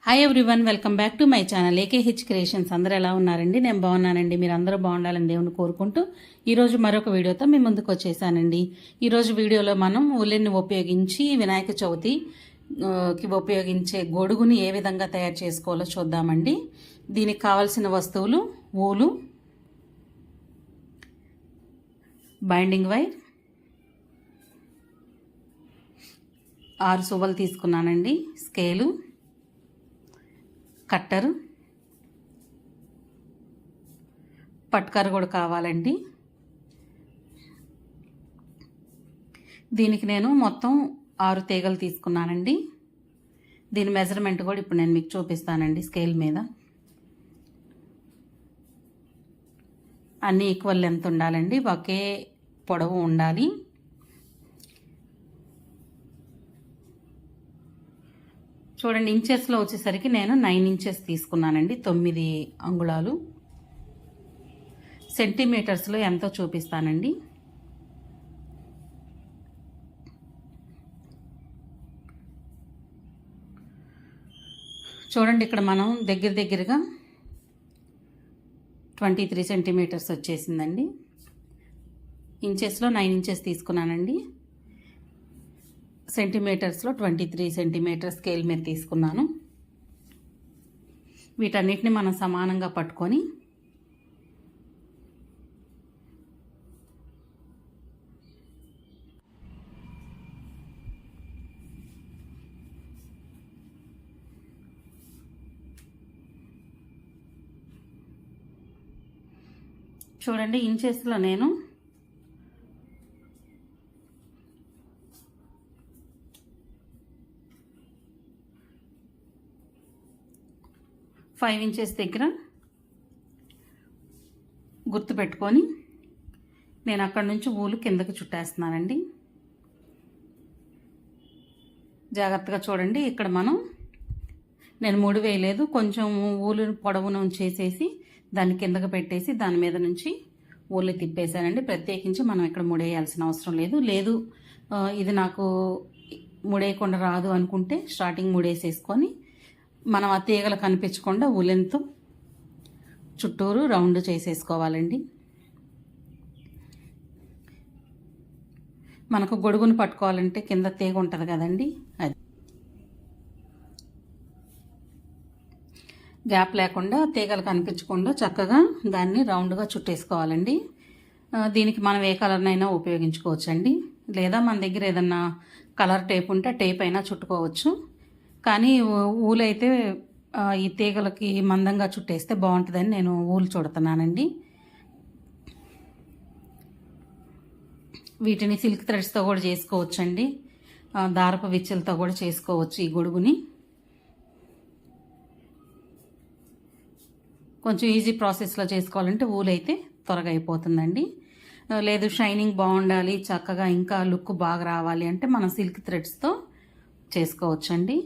Hi everyone, welcome back to my channel AKH creations. అందరూ ఎలా ఉన్నారండి? నేను బాగున్నానండి. మీరు అందరూ బాగుండాలని దేవుని కోరుకుంటూ ఈరోజు మరొక వీడియోతో మీ ముందుకు వచ్చేసానండి. ఈరోజు వీడియోలో మనం ఉల్లెన్ని ఉపయోగించి వినాయక చవితికి ఉపయోగించే గొడుగుని ఏ విధంగా తయారు చేసుకోవాలో చూద్దామండి. దీనికి కావాల్సిన వస్తువులు ఊలు, బైండింగ్ వైర్, 6 సువ్వలు తీసుకున్నానండి, స్కేలు, కట్టరు, పట్కర కూడా కావాలండి. దీనికి నేను మొత్తం 6 తీగలు తీసుకున్నానండి. దీని మెజర్మెంట్ కూడా ఇప్పుడు నేను మీకు చూపిస్తానండి. స్కేల్ మీద అన్నీ ఈక్వల్ లెంత్ ఉండాలండి, ఒకే పొడవు ఉండాలి. చూడండి, ఇంచెస్లో వచ్చేసరికి నేను 9 ఇంచెస్ తీసుకున్నానండి, 9 అంగుళాలు. సెంటీమీటర్స్లో ఎంతో చూపిస్తానండి. చూడండి, ఇక్కడ మనం దగ్గరగా 23 సెంటీమీటర్స్ వచ్చేసిందండి. ఇంచెస్లో 9 ఇంచెస్ తీసుకున్నానండి, సెంటీమీటర్స్లో 23 సెంటీమీటర్ స్కేల్ మీద తీసుకున్నాను. వీటన్నిటిని మనం సమానంగా పట్టుకొని చూడండి, ఇంచెస్లో నేను 5 ఇంచెస్ దగ్గర గుర్తు పెట్టుకొని నేను అక్కడ నుంచి ఊలు కిందకి చుట్టేస్తున్నానండి. జాగ్రత్తగా చూడండి, ఇక్కడ నేను 3 వేయలేదు, కొంచెం ఊలు పొడవును ఉంచేసేసి దాన్ని కిందకి పెట్టేసి దాని మీద నుంచి ఊళ్ళు తిప్పేశానండి. ప్రత్యేకించి మనం ఇక్కడ ముడేయాల్సిన అవసరం లేదు. ఇది నాకు ముడేయకుండా రాదు అనుకుంటే స్టార్టింగ్ ముడేసేసుకొని మనం ఆ తీగలు కనిపించకుండా ఉలెన్తో చుట్టూరు రౌండ్ చేసేసుకోవాలండి. మనకు గొడుగును పట్టుకోవాలంటే కింద తీగ ఉంటుంది కదండి, అది గ్యాప్ లేకుండా తీగలు కనిపించకుండా చక్కగా దాన్ని రౌండ్గా చుట్టేసుకోవాలండి. దీనికి మనం ఏ కలర్నైనా ఉపయోగించుకోవచ్చండి, లేదా మన దగ్గర ఏదన్నా కలర్ టేప్ ఉంటే టేప్ అయినా చుట్టుకోవచ్చు. కానీ ఊలైతే ఈ తీగలకి మందంగా చుట్టేస్తే బాగుంటుందని నేను ఊలు చుడుతున్నానండి. వీటిని సిల్క్ థ్రెడ్స్తో కూడా చేసుకోవచ్చండి, దారపు విచ్చులతో కూడా చేసుకోవచ్చు ఈ గొడుగుని. కొంచెం ఈజీ ప్రాసెస్లో చేసుకోవాలంటే ఊలైతే త్వరగా అయిపోతుందండి. లేదు షైనింగ్ బాగుండాలి, చక్కగా ఇంకా లుక్ బాగా రావాలి అంటే మనం సిల్క్ థ్రెడ్స్తో చేసుకోవచ్చండి.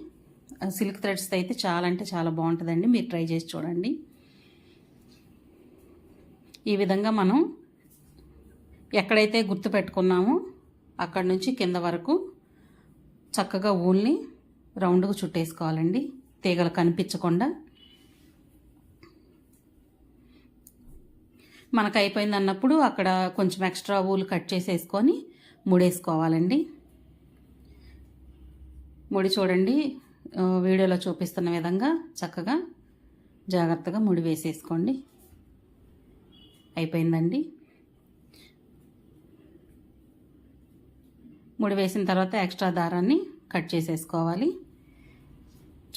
సిల్క్ థ్రెడ్స్తో అయితే చాలా అంటే చాలా బాగుంటుందండి, మీరు ట్రై చేసి చూడండి. ఈ విధంగా మనం ఎక్కడైతే గుర్తు పెట్టుకున్నామో అక్కడి నుంచి కింద వరకు చక్కగా ఊల్ని రౌండ్గా చుట్టేసుకోవాలండి, తీగలు కనిపించకుండా. మనకు అయిపోయింది అన్నప్పుడు అక్కడ కొంచెం ఎక్స్ట్రా ఊలు కట్ చేసేసుకొని ముడేసుకోవాలండి. ముడి చూడండి, వీడియోలో చూపిస్తున్న విధంగా చక్కగా జాగ్రత్తగా ముడి వేసేసుకోండి. అయిపోయిందండి. ముడి వేసిన తర్వాత ఎక్స్ట్రా దారాన్ని కట్ చేసేసుకోవాలి.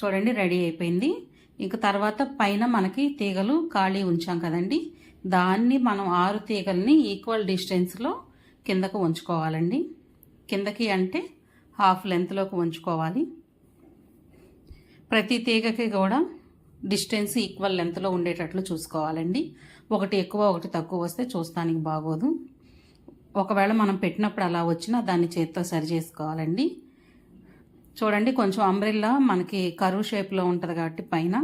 చూడండి, రెడీ అయిపోయింది. ఇంక తర్వాత పైన మనకి తీగలు ఖాళీ ఉంచాం కదండి, దాన్ని మనం 6 తీగల్ని ఈక్వల్ డిస్టెన్స్లో కిందకు ఉంచుకోవాలండి. కిందకి అంటే హాఫ్ లెంత్లోకి ఉంచుకోవాలి. ప్రతి తీగకి కూడా డిస్టెన్స్ ఈక్వల్ లెంత్లో ఉండేటట్లు చూసుకోవాలండి. ఒకటి ఎక్కువ ఒకటి తక్కువ వస్తే చూస్తానికి బాగోదు. ఒకవేళ మనం పెట్టినప్పుడు అలా వచ్చినా దాన్ని చేత్తో సరి చేసుకోవాలండి. చూడండి, కొంచెం అంబ్రెల్లా మనకి కరువు షేప్లో ఉంటుంది కాబట్టి పైన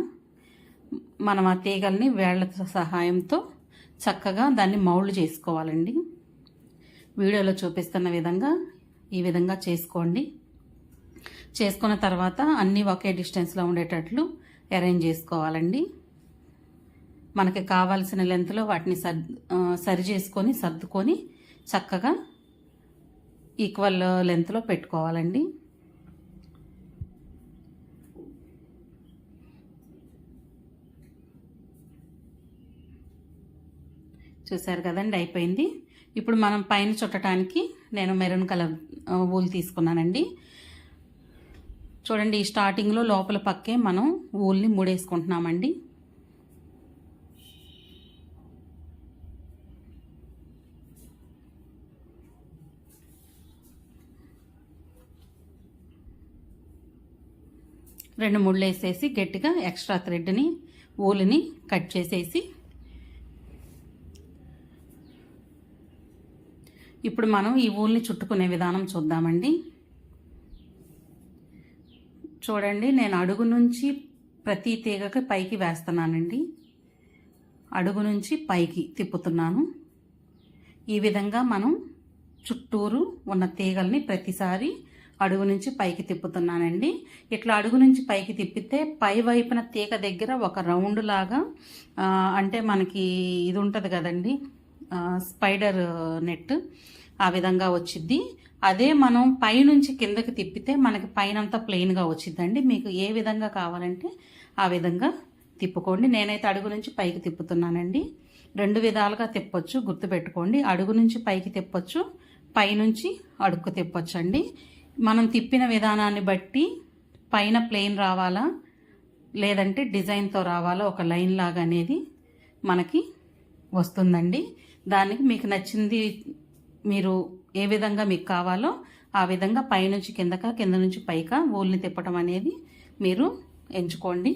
మనం ఆ తీగల్ని వేళ్ల సహాయంతో చక్కగా దాన్ని మౌల్డ్ చేసుకోవాలండి. వీడియోలో చూపిస్తున్న విధంగా ఈ విధంగా చేసుకోండి. చేసుకున్న తర్వాత అన్నీ ఒకే డిస్టెన్స్లో ఉండేటట్లు అరేంజ్ చేసుకోవాలండి. మనకి కావాల్సిన లెంత్లో వాటిని సరి చేసుకొని సర్దుకొని చక్కగా ఈక్వల్ లెంత్లో పెట్టుకోవాలండి. చూసారు కదండి, అయిపోయింది. ఇప్పుడు మనం పైన చుట్టడానికి నేను మెరూన్ కలర్ వూల్ తీసుకున్నానండి. చూడండి, ఈ స్టార్టింగ్లో లోపల పక్కే మనం వూల్ని ముడేసుకుంటున్నామండి. రెండు ముళ్ళు వేసేసి గట్టిగా ఎక్స్ట్రా థ్రెడ్ని వూల్ని కట్ చేసేసి ఇప్పుడు మనం ఈ వూల్ని చుట్టుకునే విధానం చూద్దామండి. చూడండి, నేను అడుగు నుంచి ప్రతి తీగకి పైకి వేస్తున్నానండి. అడుగు నుంచి పైకి తిప్పుతున్నాను. ఈ విధంగా మనం చుట్టూరు ఉన్న తీగల్ని ప్రతిసారి అడుగు నుంచి పైకి తిప్పుతున్నానండి. ఇట్లా అడుగు నుంచి పైకి తిప్పితే పై వైపున తీగ దగ్గర ఒక రౌండ్ లాగా, అంటే మనకి ఇది ఉంటుంది కదండి, స్పైడర్ నెట్, ఆ విధంగా వచ్చిద్ది. అదే మనం పైనుంచి కిందకి తిప్పితే మనకి పైనంతా ప్లెయిన్గా వచ్చిద్దండి. మీకు ఏ విధంగా కావాలంటే ఆ విధంగా తిప్పుకోండి. నేనైతే అడుగు నుంచి పైకి తిప్పుతున్నానండి. రెండు విధాలుగా తిప్పొచ్చు, గుర్తుపెట్టుకోండి. అడుగు నుంచి పైకి తిప్పొచ్చు, పైనుంచి అడుక్కు తిప్పొచ్చు అండి. మనం తిప్పిన విధానాన్ని బట్టి పైన ప్లెయిన్ రావాలా లేదంటే డిజైన్తో రావాలా, ఒక లైన్ లాగా అనేది మనకి వస్తుందండి. దానికి మీకు నచ్చింది, మీరు ఏ విధంగా మీకు కావాలో ఆ విధంగా పైనుంచి కిందక, కింద నుంచి పైకా వూల్ని తిప్పటం అనేది మీరు ఎంచుకోండి.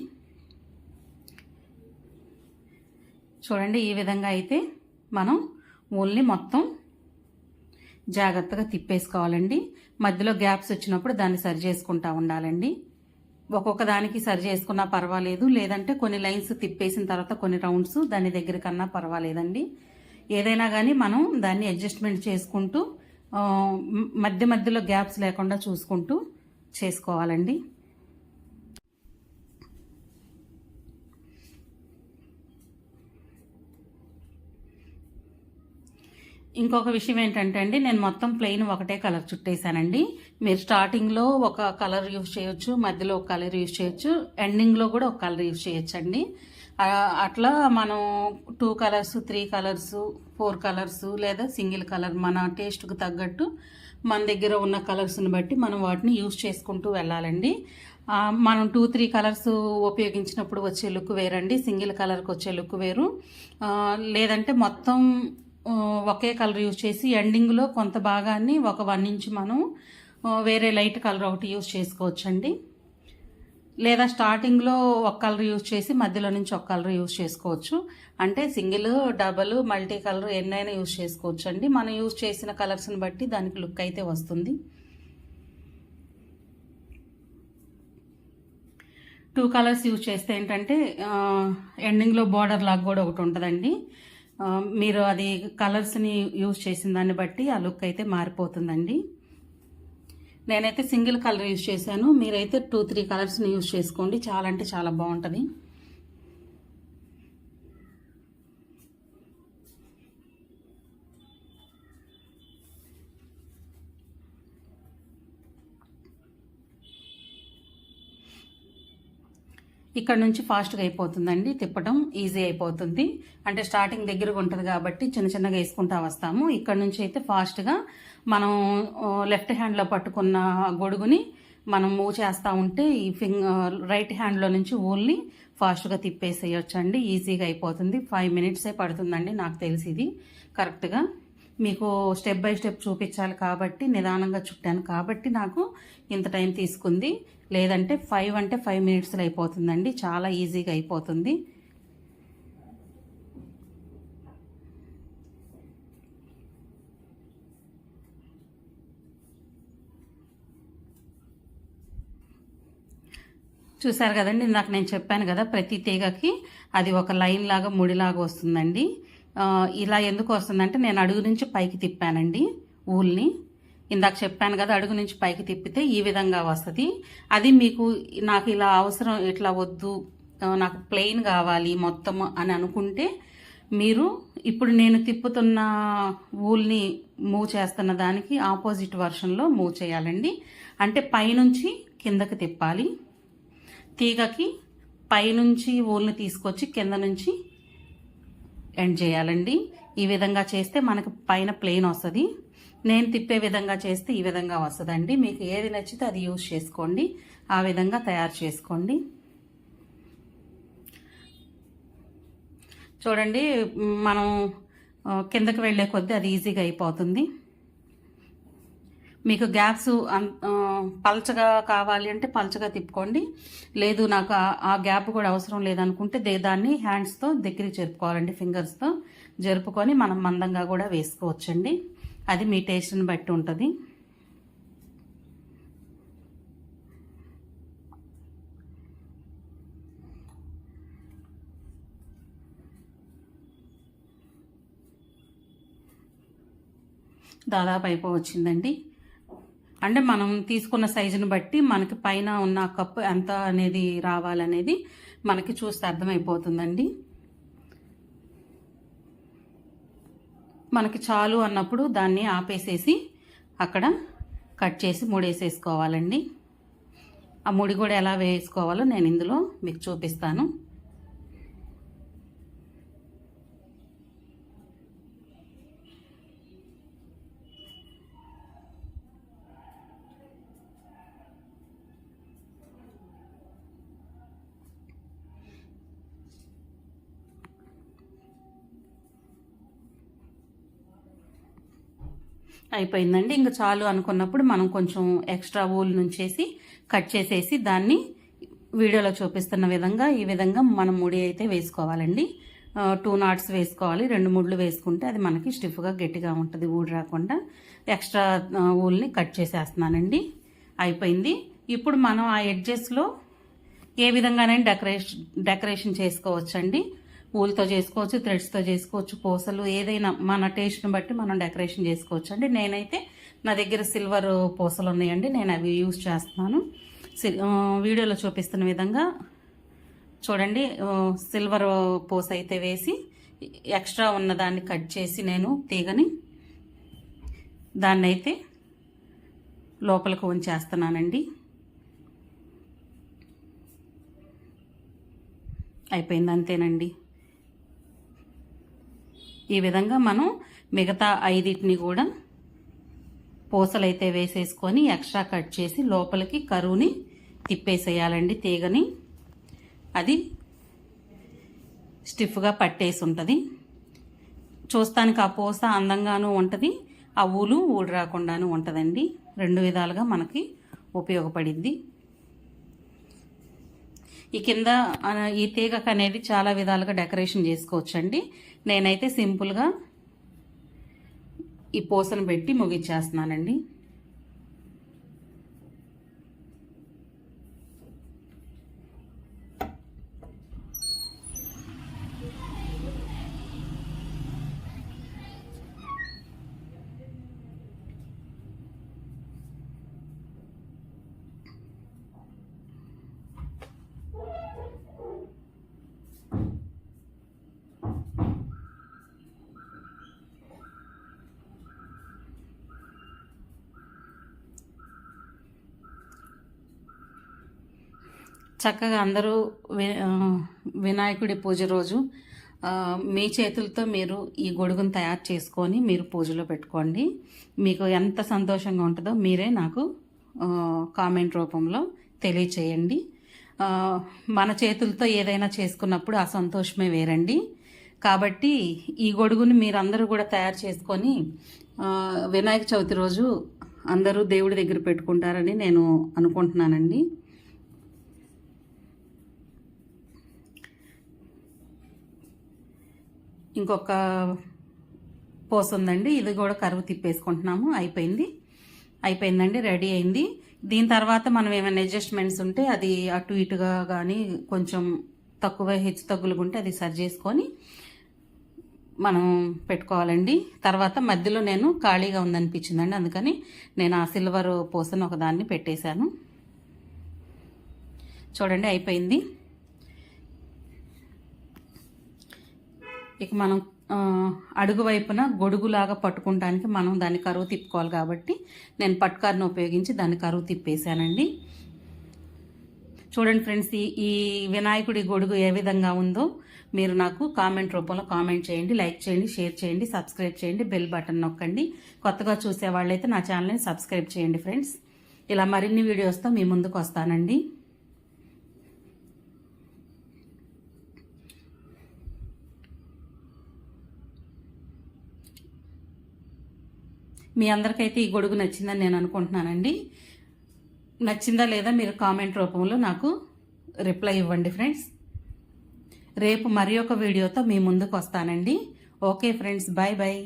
చూడండి, ఈ విధంగా అయితే మనం వూల్ని మొత్తం జాగ్రత్తగా తిప్పేసుకోవాలండి. మధ్యలో గ్యాప్స్ వచ్చినప్పుడు దాన్ని సరి చేసుకుంటూ ఉండాలండి. ఒక్కొక్క దానికి సరి చేసుకున్నా పర్వాలేదు, లేదంటే కొన్ని లైన్స్ తిప్పేసిన తర్వాత కొన్ని రౌండ్స్ దాని దగ్గర కన్నా పర్వాలేదండి. ఏదైనా కానీ మనం దాన్ని అడ్జస్ట్మెంట్ చేసుకుంటూ మధ్య మధ్యలో గ్యాప్స్ లేకుండా చూసుకుంటూ చేసుకోవాలండి. ఇంకొక విషయం ఏంటంటే అండి, నేను మొత్తం ప్లెయిన్ ఒకటే కలర్ చుట్టేసానండి. మీరు స్టార్టింగ్లో ఒక కలర్ యూజ్ చేయొచ్చు, మధ్యలో ఒక కలర్ యూజ్ చేయొచ్చు, ఎండింగ్లో కూడా ఒక కలర్ యూజ్ చేయొచ్చు అండి. అట్లా మనం 2 కలర్స్, 3 కలర్స్, 4 కలర్స్ లేదా సింగిల్ కలర్ మన టేస్ట్కి తగ్గట్టు మన దగ్గర ఉన్న కలర్స్ని బట్టి మనం వాటిని యూజ్ చేసుకుంటూ వెళ్ళాలండి. మనం 2-3 కలర్స్ ఉపయోగించినప్పుడు వచ్చే లుక్ వేరండి, సింగిల్ కలర్కి వచ్చే లుక్ వేరు. లేదంటే మొత్తం ఒకే కలర్ యూజ్ చేసి ఎండింగ్లో కొంత భాగాన్ని ఒక 1 ఇంచ్ మనం వేరే లైట్ కలర్ ఒకటి యూజ్ చేసుకోవచ్చండి. లేదా స్టార్టింగ్లో ఒక కలర్ యూజ్ చేసి మధ్యలో నుంచి ఒక కలర్ యూజ్ చేసుకోవచ్చు. అంటే సింగిల్, డబల్, మల్టీ కలర్ ఎన్నైనా యూజ్ చేసుకోవచ్చు అండి. మనం యూజ్ చేసిన కలర్స్ని బట్టి దానికి లుక్ అయితే వస్తుంది. 2 కలర్స్ యూజ్ చేస్తే ఏంటంటే ఎండింగ్లో బార్డర్ లాగా కూడా ఒకటి ఉంటుందండి. మీరు అది కలర్స్ని యూజ్ చేసిన దాన్ని బట్టి ఆ లుక్ అయితే మారిపోతుందండి. నేనైతే సింగిల్ కలర్ యూజ్ చేశాను, మీరైతే 2-3 కలర్స్ని యూజ్ చేసుకోండి. చాలా అంటే చాలా బాగుంటుంది. ఇక్కడ నుంచి ఫాస్ట్గా అయిపోతుందండి, తిప్పడం ఈజీ అయిపోతుంది. అంటే స్టార్టింగ్ దగ్గరగా ఉంటుంది కాబట్టి చిన్న చిన్నగా వేసుకుంటా వస్తాము. ఇక్కడ నుంచి అయితే ఫాస్ట్గా మనం లెఫ్ట్ హ్యాండ్లో పట్టుకున్న గొడుగుని మనం మూవ్ చేస్తూ ఉంటే ఈ రైట్ హ్యాండ్లో నుంచి వూల్ని ఫాస్ట్గా తిప్పేసేయచ్చు అండి. ఈజీగా అయిపోతుంది. 5 మినిట్సే పడుతుందండి నాకు తెలిసి. ఇది కరెక్ట్గా మీకు స్టెప్ బై స్టెప్ చూపించాలి కాబట్టి నిదానంగా చుట్టాను కాబట్టి నాకు ఇంత టైం తీసుకుంది. లేదంటే 5 మినిట్స్లో అయిపోతుందండి. చాలా ఈజీగా అయిపోతుంది. చూసారు కదండి, ఇందాక నేను చెప్పాను కదా, ప్రతి తీగకి అది ఒక లైన్ లాగా ముడిలాగా వస్తుందండి. ఇలా ఎందుకు వస్తుందంటే నేను అడుగు నుంచి పైకి తిప్పానండి వూల్ని. ఇందాక చెప్పాను కదా, అడుగు నుంచి పైకి తిప్పితే ఈ విధంగా వస్తుంది. అది మీకు నాకు ఇలా అవసరం, ఇట్లా వద్దు, నాకు ప్లెయిన్ కావాలి మొత్తం అని అనుకుంటే మీరు ఇప్పుడు నేను తిప్పుతున్న వూల్ని మూవ్ చేస్తున్న దానికి ఆపోజిట్ వర్షన్లో మూవ్ చేయాలండి. అంటే పైనుంచి కిందకి తిప్పాలి. తీగకి పైనుంచి వూల్ని తీసుకొచ్చి కింద నుంచి ఎండ్ చేయాలండి. ఈ విధంగా చేస్తే మనకు పైన ప్లెయిన్ వస్తుంది. నేను తిప్పే విధంగా చేస్తే ఈ విధంగా వస్తుందండి. మీకు ఏది నచ్చితే అది యూజ్ చేసుకోండి, ఆ విధంగా తయారు చేసుకోండి. చూడండి, మనం కిందకి వెళ్ళే కొద్దీ అది ఈజీగా అయిపోతుంది. మీకు గ్యాప్స్ పల్చగా కావాలి అంటే పల్చగా తిప్పుకోండి. లేదు నాకు ఆ గ్యాప్ కూడా అవసరం లేదనుకుంటే దాన్ని హ్యాండ్స్తో దగ్గరికి జరుపుకోవాలండి. ఫింగర్స్తో జరుపుకొని మనం మందంగా కూడా వేసుకోవచ్చండి. అది మీ టేస్ట్ని బట్టి ఉంటుంది. దాదాపు అయిపోవచ్చిందండి. అంటే మనం తీసుకున్న సైజుని బట్టి మనకి పైన ఉన్న కప్పు ఎంత అనేది రావాలనేది మనకి చూస్తే అర్థమైపోతుందండి. మనకి చాలు అన్నప్పుడు దాన్ని ఆపేసేసి అక్కడ కట్ చేసి ముడేసేసుకోవాలండి. ఆ ముడి కూడా ఎలా వేసుకోవాలో నేను ఇందులో మీకు చూపిస్తాను. అయిపోయిందండి. ఇంకా చాలు అనుకున్నప్పుడు మనం కొంచెం ఎక్స్ట్రా వూల్ నుంచేసి కట్ చేసేసి దాన్ని వీడియోలో చూపిస్తున్న విధంగా ఈ విధంగా మనం ముడి అయితే వేసుకోవాలండి. 2 knots వేసుకోవాలి. 2 ముళ్ళు వేసుకుంటే అది మనకి స్టిఫ్గా గట్టిగా ఉంటుంది, ఊడి రాకుండా. ఎక్స్ట్రా వూల్ని కట్ చేసేస్తున్నానండి. అయిపోయింది. ఇప్పుడు మనం ఆ ఎడ్జెస్లో ఏ విధంగానైనా డెకరేషన్ చేసుకోవచ్చండి. పూలతో చేసుకోవచ్చు, థ్రెడ్స్తో చేసుకోవచ్చు, పూసలు, ఏదైనా మన టేస్ట్ని బట్టి మనం డెకరేషన్ చేసుకోవచ్చు అండి. నేనైతే నా దగ్గర సిల్వర్ పూసలు ఉన్నాయండి, నేను అవి యూజ్ చేస్తున్నాను. వీడియోలో చూపిస్తున్న విధంగా చూడండి, సిల్వర్ పూస అయితే వేసి ఎక్స్ట్రా ఉన్నదాన్ని కట్ చేసి నేను తీగని దాన్ని అయితే లోపలికి ఉంచేస్తున్నానండి. అయిపోయింది, అంతేనండి. ఈ విధంగా మనం మిగతా 5 కూడా పూసలైతే వేసేసుకొని ఎక్స్ట్రా కట్ చేసి లోపలికి కరువుని తిప్పేసేయాలండి తీగని. అది స్టిఫ్గా పట్టేసి ఉంటుంది. చూస్తానికి ఆ పూస అందంగానూ ఉంటుంది, ఆ ఊలు ఊడి రాకుండాను ఉంటుందండి. 2 విధాలుగా మనకి ఉపయోగపడింది. ఈ కింద ఈ తీగకు అనేది చాలా విధాలుగా డెకరేషన్ చేసుకోవచ్చండి. నేనైతే సింపుల్గా ఈ పూసను పెట్టి ముగిచ్చేస్తున్నానండి. చక్కగా అందరూ వినాయకుడి పూజ రోజు మీ చేతులతో మీరు ఈ గొడుగును తయారు చేసుకొని మీరు పూజలో పెట్టుకోండి. మీకు ఎంత సంతోషంగా ఉంటుందో మీరే నాకు కామెంట్ రూపంలో తెలియచేయండి. మన చేతులతో ఏదైనా చేసుకున్నప్పుడు ఆ సంతోషమే వేరండి. కాబట్టి ఈ గొడుగుని మీరందరూ కూడా తయారు చేసుకొని వినాయక చవితి రోజు అందరూ దేవుడి దగ్గర పెట్టుకుంటారని నేను అనుకుంటున్నానండి. ఇంకొక పోస్ ఉందండి, ఇది కూడా కరువు తిప్పేసుకుంటున్నాము. అయిపోయిందండి, రెడీ అయింది. దీని తర్వాత మనం ఏమైనా అడ్జస్ట్మెంట్స్ ఉంటే అది అటు ఇటుగా కానీ కొంచెం తక్కువ హెచ్చు తగ్గులుగా ఉంటే అది సరి చేసుకొని మనం పెట్టుకోవాలండి. తర్వాత మధ్యలో నేను ఖాళీగా ఉందనిపించిందండి, అందుకని నేను ఆ సిల్వర్ పూసను ఒకదాన్ని పెట్టేశాను. చూడండి అయిపోయింది. ఇక మనం అడుగు వైపున గొడుగులాగా పట్టుకుంటానికి మనం దాన్ని కరువు తిప్పుకోవాలి కాబట్టి నేను పట్టుకారును ఉపయోగించి దాన్ని కరువు తిప్పేశానండి. చూడండి ఫ్రెండ్స్, ఈ వినాయకుడి గొడుగు ఏ విధంగా ఉందో మీరు నాకు కామెంట్ రూపంలో కామెంట్ చేయండి, లైక్ చేయండి, షేర్ చేయండి, సబ్స్క్రైబ్ చేయండి, బెల్ బటన్ నొక్కండి. కొత్తగా చూసే వాళ్ళైతే నా ఛానల్ని సబ్స్క్రైబ్ చేయండి ఫ్రెండ్స్. ఇలా మరిన్ని వీడియోస్తో మీ ముందుకు వస్తానండి. మీ అందరికైతే ఈ గొడుగు నచ్చిందని నేను అనుకుంటున్నానండి. నచ్చిందా లేదా మీరు కామెంట్ రూపంలో నాకు రిప్లై ఇవ్వండి ఫ్రెండ్స్. రేపు మరి ఒక వీడియోతో మీ ముందుకు వస్తానండి. Okay friends, bye bye.